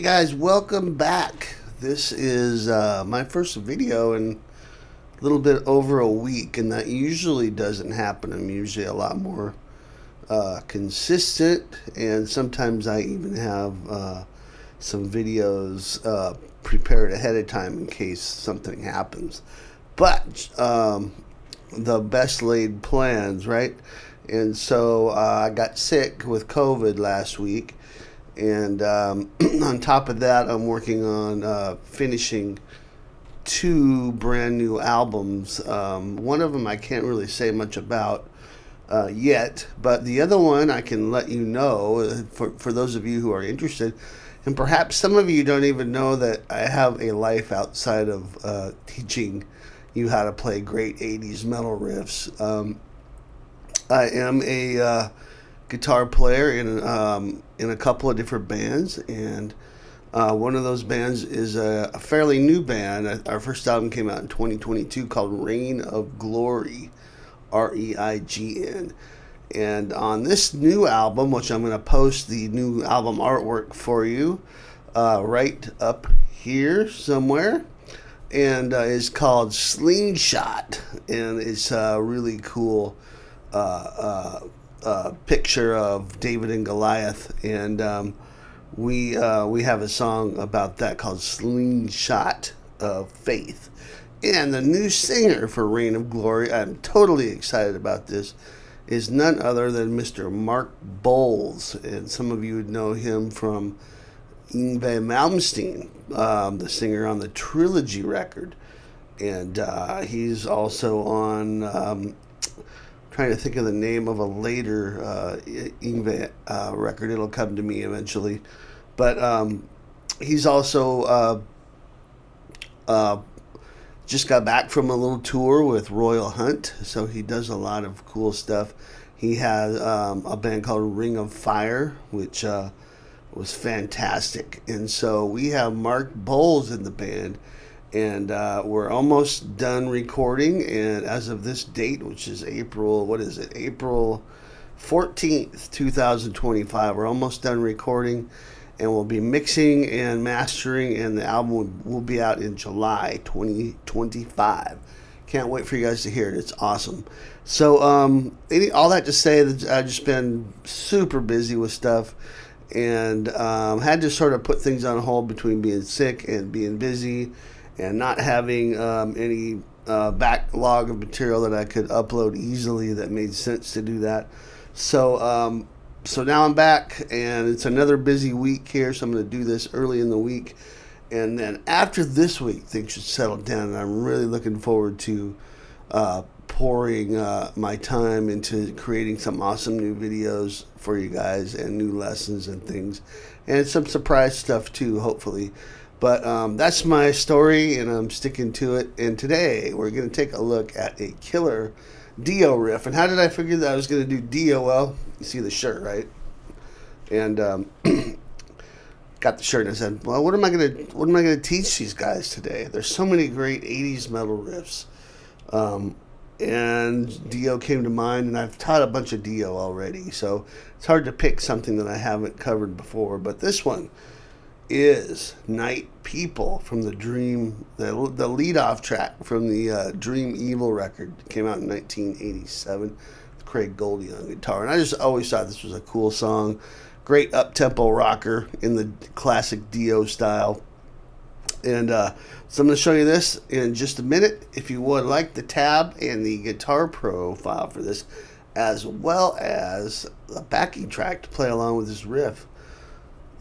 Hey guys, welcome back. This is my first video in a little bit over a week, and that usually doesn't happen. I'm usually a lot more consistent, and sometimes I even have some videos prepared ahead of time in case something happens. But the best laid plans, right? And so I got sick with COVID last week. And on top of that, I'm working on finishing two brand new albums. One of them I can't really say much about yet, but the other one I can let you know for those of you who are interested. And perhaps some of you don't even know that I have a life outside of teaching you how to play great 80s metal riffs. I am a guitar player in a couple of different bands, and one of those bands is a fairly new band. Our first album came out in 2022 called Reign of Glory, REIGN. And on this new album, which I'm going to post the new album artwork for you right up here somewhere, and is called Slingshot, and it's a really cool picture of David and Goliath, and we have a song about that called Slingshot of Faith. And the new singer for Reign of Glory, I'm totally excited about this, is none other than Mr. Mark Bowles, and some of you would know him from Yngwie Malmsteen, the singer on the Trilogy record, and he's also on trying to think of the name of a later Yngwie record. It'll come to me eventually. But he's also just got back from a little tour with Royal Hunt, so he does a lot of cool stuff. He has a band called Ring of Fire, which was fantastic. And so we have Mark Bowles in the band, and we're almost done recording, and as of this date, which is April 14th, 2025, we're almost done recording, and we'll be mixing and mastering, and the album will be out in July 2025. Can't wait for you guys to hear it. It's awesome. So all that to say that I've just been super busy with stuff, and had to sort of put things on hold between being sick and being busy, and not having any backlog of material that I could upload easily that made sense to do that. So so now I'm back, and it's another busy week here, so I'm going to do this early in the week. And then after this week, things should settle down, and I'm really looking forward to pouring my time into creating some awesome new videos for you guys, and new lessons and things, and some surprise stuff too, hopefully. But that's my story, and I'm sticking to it. And today we're going to take a look at a killer Dio riff. And how did I figure that I was going to do Dio? Well, you see the shirt, right? And got the shirt, and I said, "Well, what am I going to teach these guys today? There's so many great '80s metal riffs." And Dio came to mind, and I've taught a bunch of Dio already, so it's hard to pick something that I haven't covered before. But this one is Night People from the lead-off track from the Dream Evil record. It came out in 1987 with Craig Goldy on guitar. And I just always thought this was a cool song. Great up-tempo rocker in the classic Dio style. And so I'm going to show you this in just a minute. If you would like the tab and the guitar profile for this, as well as a backing track to play along with this riff,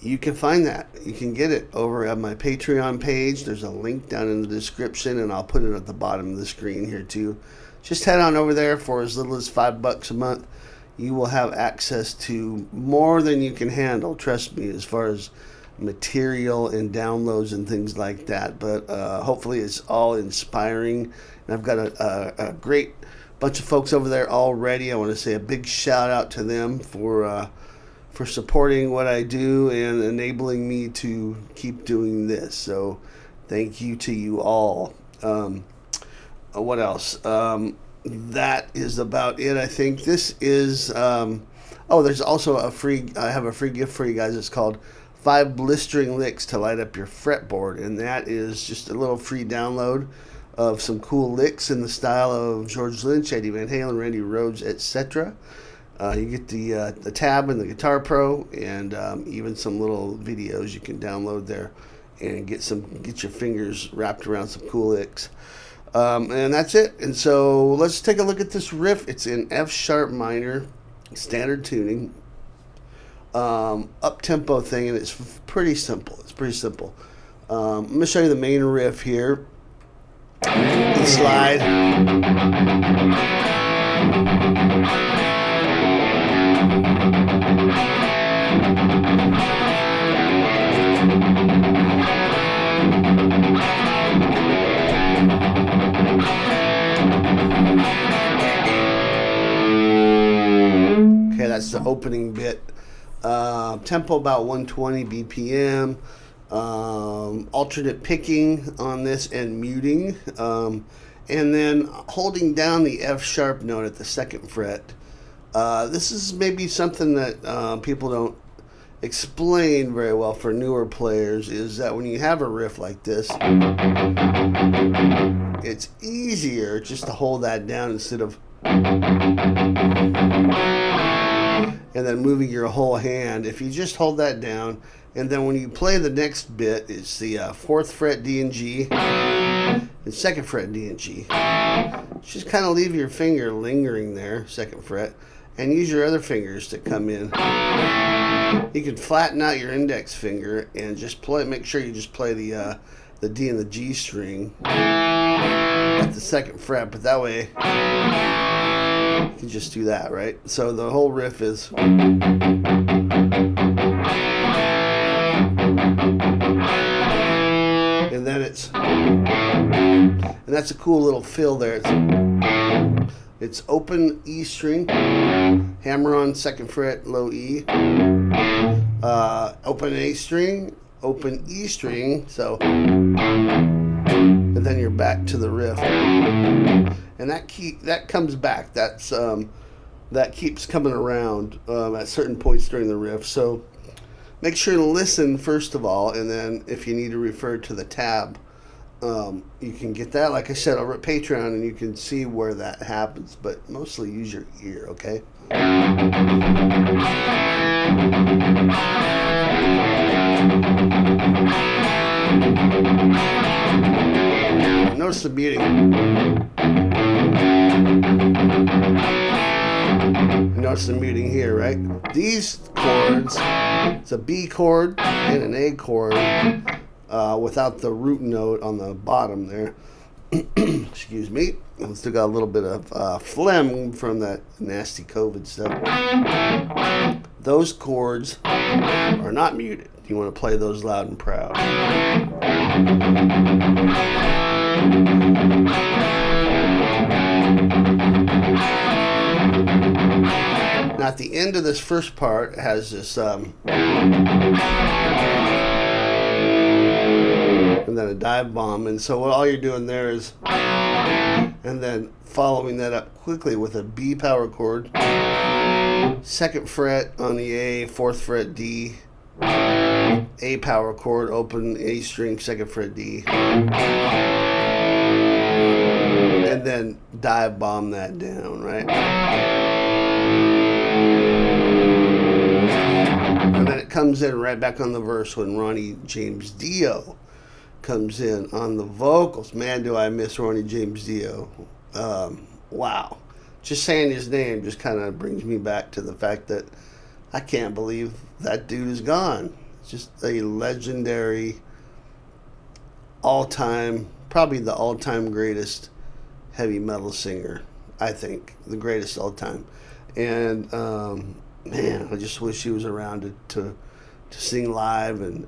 you can find that. You can get it over at my Patreon page. There's a link down in the description, and I'll put it at the bottom of the screen here too. Just head on over there. For as little as $5 a month, you will have access to more than you can handle, trust me, as far as material and downloads and things like that. But hopefully it's all inspiring. And I've got a great bunch of folks over there already. I want to say a big shout out to them for supporting what I do and enabling me to keep doing this. So thank you to you all. What else? That is about it, I think. This is there's also I have a free gift for you guys. It's called 5 blistering licks to light up your fretboard, and that is just a little free download of some cool licks in the style of George Lynch, Eddie Van Halen, Randy Rhoads, etc. You get the tab and the Guitar Pro, and even some little videos you can download there and get your fingers wrapped around some cool licks. And that's it. And so let's take a look at this riff. It's in F sharp minor, standard tuning, up tempo thing, and it's pretty simple. It's pretty simple. I'm going to show you the main riff here. The slide. Okay, that's the opening bit. Tempo about 120 BPM. Alternate picking on this and muting. And then holding down the F sharp note at the 2nd fret. This is maybe something that people don't explain very well for newer players, is that when you have a riff like this, it's easier just to hold that down instead of and then moving your whole hand. If you just hold that down, and then when you play the next bit, it's the 4th fret D and G and 2nd fret D and G. Just kind of leave your finger lingering there, 2nd fret, and use your other fingers to come in. You can flatten out your index finger and just play. Make sure you just play the D and the G string at the 2nd fret, but that way you can just do that, right? So the whole riff is. And then and that's a cool little fill there. It's open E string, hammer on 2nd fret, low E, open A string, open E string, so, and then you're back to the riff, and that comes back. That keeps coming around at certain points during the riff. So make sure to listen first of all, and then if you need to refer to the tab, you can get that, like I said, over at Patreon, and you can see where that happens, but mostly use your ear, okay? Notice the muting. Notice the muting here, right? These chords, it's a B chord and an A chord without the root note on the bottom there. Excuse me. I still got a little bit of phlegm from that nasty COVID stuff. Those chords are not muted. You want to play those loud and proud. Now at the end of this first part, it has this and then a dive bomb, and so all you're doing there is, and then following that up quickly with a B power chord, 2nd fret on the A, 4th fret D, A power chord, open A string, 2nd fret D, and then dive bomb that down, right? And then it comes in right back on the verse when Ronnie James Dio comes in on the vocals. Man, do I miss Ronnie James Dio. Wow. Just saying his name just kind of brings me back to the fact that I can't believe that dude is gone. Just a legendary, probably the all-time greatest heavy metal singer. I think the greatest all-time. And man, I just wish he was around to sing live and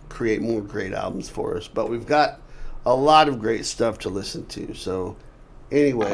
create more great albums for us. But we've got a lot of great stuff to listen to. So anyway,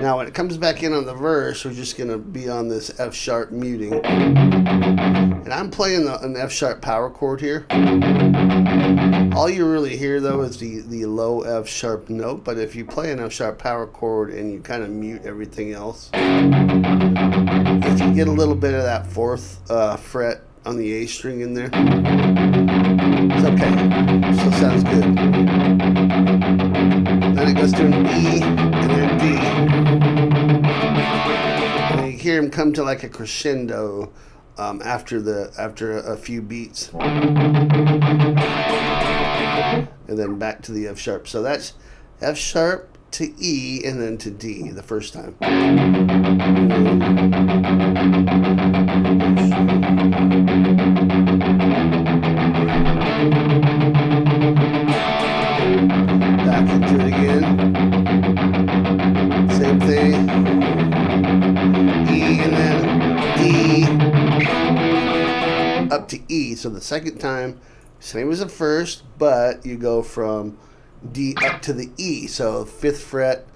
now when it comes back in on the verse, we're just going to be on this F sharp muting, and I'm playing an F sharp power chord here, and All you really hear though is the low F sharp note, but if you play an F sharp power chord and you kind of mute everything else, if you get a little bit of that fourth fret on the A string in there, it's okay. Still sounds good. Then it goes to an E and then D. And you hear him come to like a crescendo after a few beats. And then back to the F sharp. So that's F sharp to E and then to D the first time. Back into it again. Same thing. E and then D up to E. So the second time, same as the first, but you go from D up to the E. So 5th fret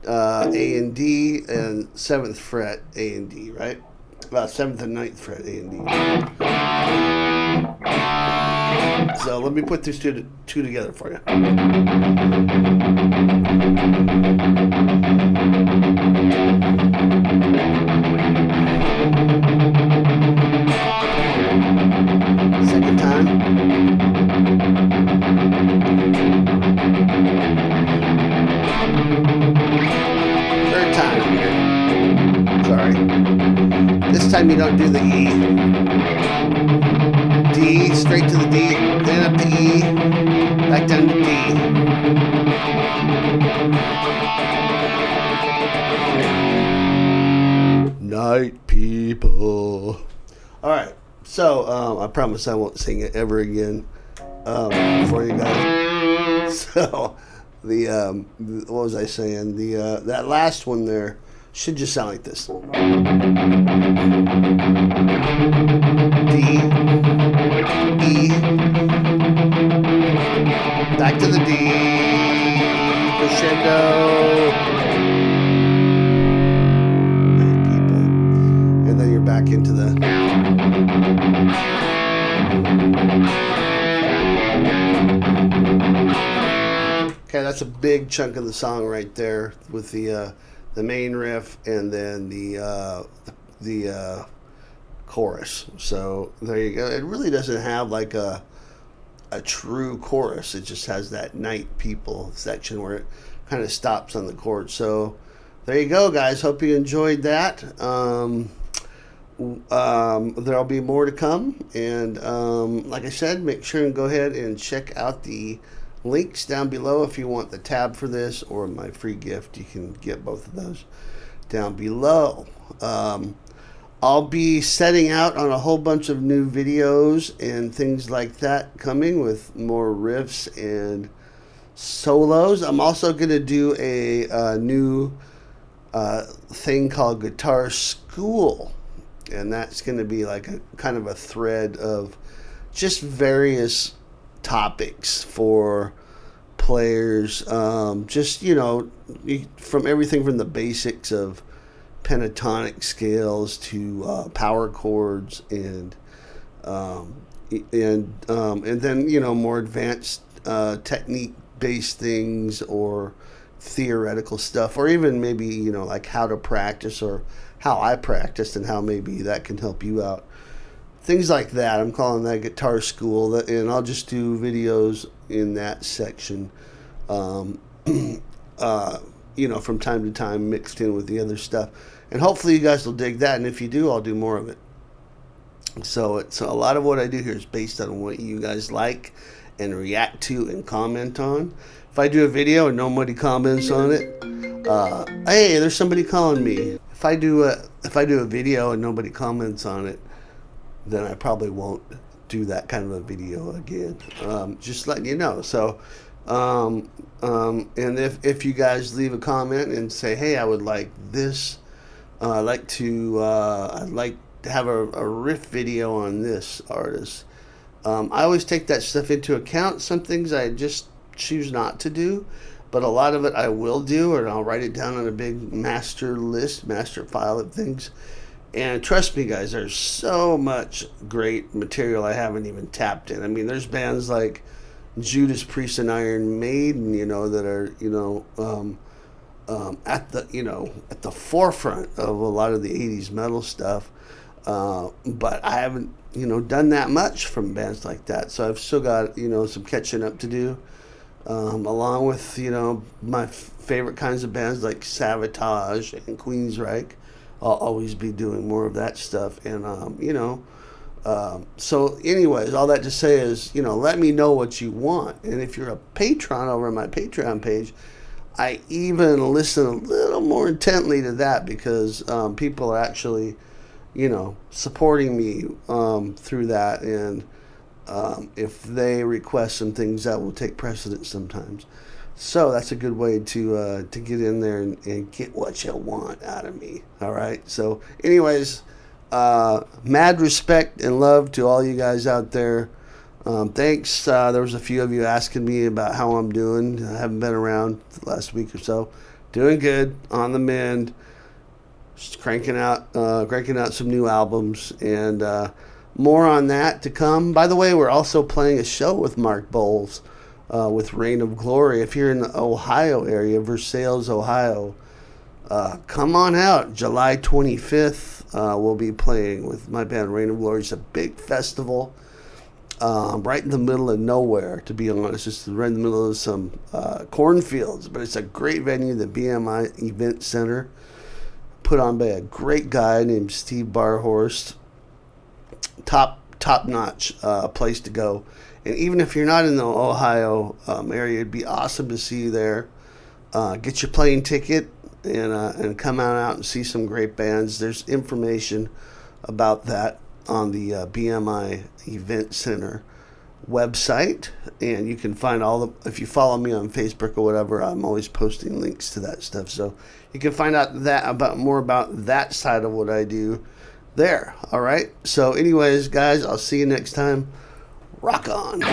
A and D, and 7th fret A and D, right? 7th and 9th fret A and D. So let me put these two together for you. Second time. Third time here. Sorry. This time you don't do the E. D, straight to the D, then up to E, back down to D. Night people. Alright, so I promise I won't sing it ever again for you guys. So, what was I saying? That last one there should just sound like this. D, E, back to the D, crescendo. Night people. And then you're back into the... Okay, that's a big chunk of the song right there with the main riff and then the chorus. So there you go. It really doesn't have like a true chorus. It just has that night people section where it kind of stops on the chord. So there you go, guys. Hope you enjoyed that. There'll be more to come, and like I said, make sure and go ahead and check out the links down below if you want the tab for this or my free gift. You can get both of those down below. I'll be setting out on a whole bunch of new videos and things like that coming with more riffs and solos. I'm also going to do a new thing called Guitar School, and that's going to be like a kind of a thread of just various topics for players, just, you know, from everything from the basics of pentatonic scales to power chords and then, you know, more advanced technique based things or theoretical stuff, or even maybe, you know, like how to practice or how I practiced and how maybe that can help you out. Things like that. I'm calling that Guitar School, and I'll just do videos in that section, you know, from time to time mixed in with the other stuff. And hopefully you guys will dig that, and if you do, I'll do more of it. So it's a lot of what I do here is based on what you guys like and react to and comment on. If I do a video and nobody comments on it, hey, there's somebody calling me. If I do a video and nobody comments on it, then I probably won't do that kind of a video again. Just letting you know. So, and if you guys leave a comment and say, hey, I would like this, I'd like to have a riff video on this artist. I always take that stuff into account. Some things I just choose not to do, but a lot of it I will do, and I'll write it down on a big master file of things. And trust me, guys, there's so much great material I haven't even tapped in. I mean, there's bands like Judas Priest and Iron Maiden, that are, at the forefront of a lot of the 80s metal stuff. But I haven't, done that much from bands like that. So I've still got, some catching up to do. Along with, my favorite kinds of bands like Savatage and Queensryche. I'll always be doing more of that stuff. And, so anyways, all that to say is, let me know what you want. And if you're a patron over on my Patreon page, I even listen a little more intently to that because people are actually, supporting me through that. And if they request some things, that will take precedence sometimes. So that's a good way to get in there and get what you want out of me. All right. So anyways, mad respect and love to all you guys out there. Thanks. There was a few of you asking me about how I'm doing. I haven't been around the last week or so. Doing good, on the mend. Just cranking out some new albums, and more on that to come. By the way, we're also playing a show with Mark Bowles with Reign of Glory. If you're in the Ohio area, Versailles, Ohio, come on out. July 25th, we'll be playing with my band Reign of Glory. It's a big festival. Right in the middle of nowhere, to be honest. It's right in the middle of some cornfields, but it's a great venue, the BMI Event Center, put on by a great guy named Steve Barhorst. Top-notch place to go. And even if you're not in the Ohio area, it'd be awesome to see you there. Get your plane ticket and come on out and see some great bands. There's information about that on the BMI Event Center website, and you can find if you follow me on Facebook or whatever, I'm always posting links to that stuff, so you can find out more about that side of what I do there. All right, so anyways, guys, I'll see you next time. Rock on.